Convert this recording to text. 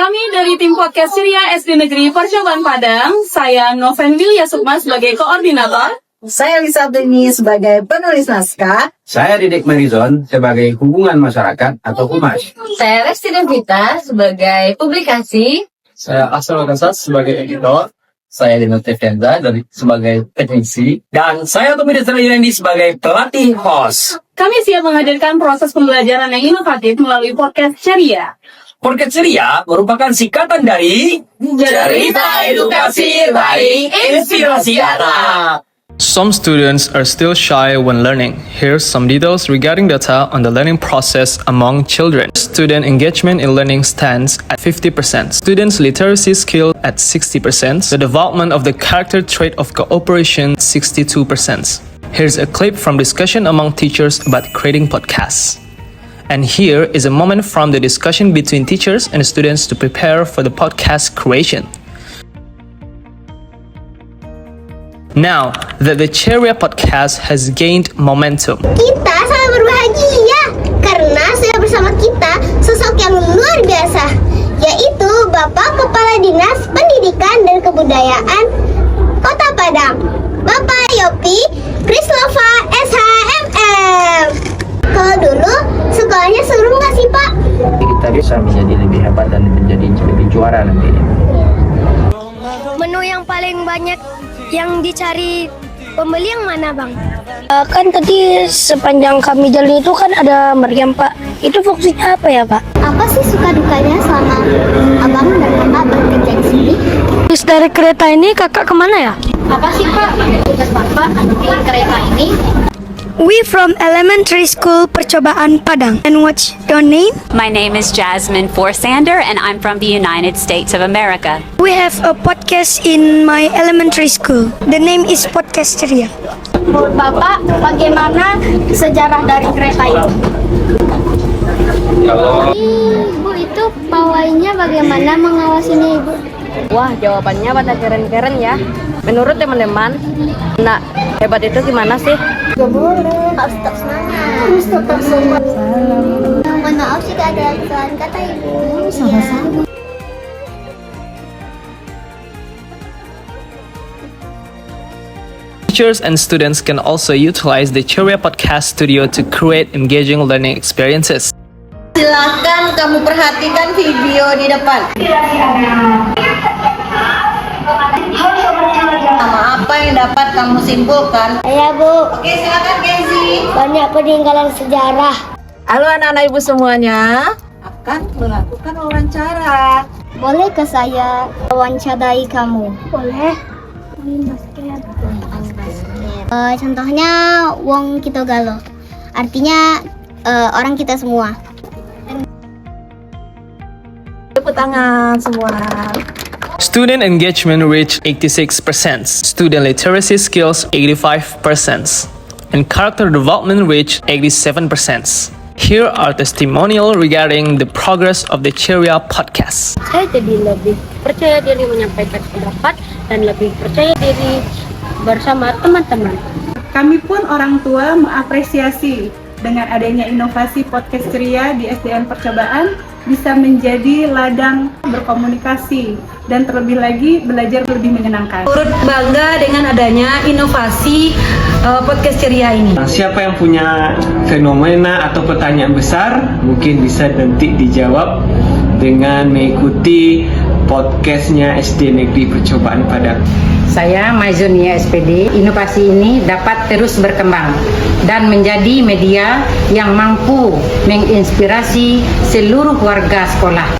Kami dari tim podcast Ceria SD Negeri Percobaan Padang, saya Noven Wilya Sukma sebagai koordinator. Saya Lisa Abdini sebagai penulis naskah. Saya Didek Marizon sebagai hubungan masyarakat atau humas. Saya Resti Devita sebagai publikasi. Saya Asal Kasas sebagai editor. Saya Dino Tefenza sebagai teknisi. Dan saya Tommy Desrayandi sebagai pelatih host. Kami siap menghadirkan proses pembelajaran yang inovatif melalui podcast Ceria. Podcast Ceria merupakan singkatan dari Cerita Edukasi Baik Inspirasi Anak. Some students are still shy when learning. Here's some details regarding data on the learning process among children. Student engagement in learning stands at 50%. Students' literacy skill at 60%. The development of the character trait of cooperation 62%. Here's a clip from discussion among teachers about creating podcasts. And here is a moment from the discussion between teachers and students to prepare for the podcast creation. Now that the Ceria podcast has gained momentum, kita sangat berbahagia karena sudah bersama kita sosok yang luar biasa, yaitu Bapak Kepala Dinas Pendidikan dan Kebudayaan Kota Padang, Bapak Yopi Krislova SHMM. Kalau dulu sekolahnya seru nggak sih Pak? Kita bisa menjadi lebih hebat dan menjadi lebih juara nantinya. Menu yang paling banyak yang dicari pembeli yang mana Bang? Kan tadi sepanjang kami jalan itu kan ada meriam Pak. Itu fungsinya apa ya Pak? Apa sih suka dukanya selama Abang dan Kakak bekerja di sini? Terus dari kereta ini kakak kemana ya? Apa sih Pak tugas Bapak di kereta ini? We from elementary school Percobaan Padang. And what's your name? My name is Jasmine Forsander, and I'm from the United States of America. We have a podcast in my elementary school. The name is Podcast Ceria. Menurut Bapak, bagaimana sejarah dari kereta itu? Ibu itu pawainya bagaimana mengawasinya Ibu? Wah, jawabannya pada keren-keren ya. Menurut teman-teman, nah hebat itu gimana sih? Gak boleh, harus tetap semangat. Harus tetap semangat. Mohon maaf jika ada kesalahan kata Ibu. Sama-sama. teachers and students can also utilize the Ceria Podcast Studio to create engaging learning experiences. Silakan kamu perhatikan video di depan. Sama apa yang dapat kamu simpulkan? Ya Bu, Oke, silakan Kenzi. banyak peninggalan sejarah. Halo anak-anak ibu semuanya, akan melakukan wawancara. Boleh ke saya wawancarai kamu? Boleh. Contohnya Wong Kitogalo, artinya orang kita semua. Tepuk tangan semua. Student engagement reached 86%, student literacy skills 85%, and character development reached 87%. Here are testimonial regarding the progress of the Ceria podcast. Saya jadi lebih percaya diri menyampaikan pendapat dan lebih percaya diri bersama teman-teman. Kami pun orang tua mengapresiasi dengan adanya inovasi podcast Ceria di SDN Percobaan bisa menjadi ladang berkomunikasi dan terlebih lagi belajar lebih menyenangkan. Turut bangga dengan adanya inovasi podcast Ceria ini. Siapa yang punya fenomena atau pertanyaan besar mungkin bisa nanti dijawab dengan mengikuti podcastnya SD Negeri Percobaan Padang. Saya Maizunia SPD. Inovasi ini dapat terus berkembang dan menjadi media yang mampu menginspirasi seluruh warga sekolah.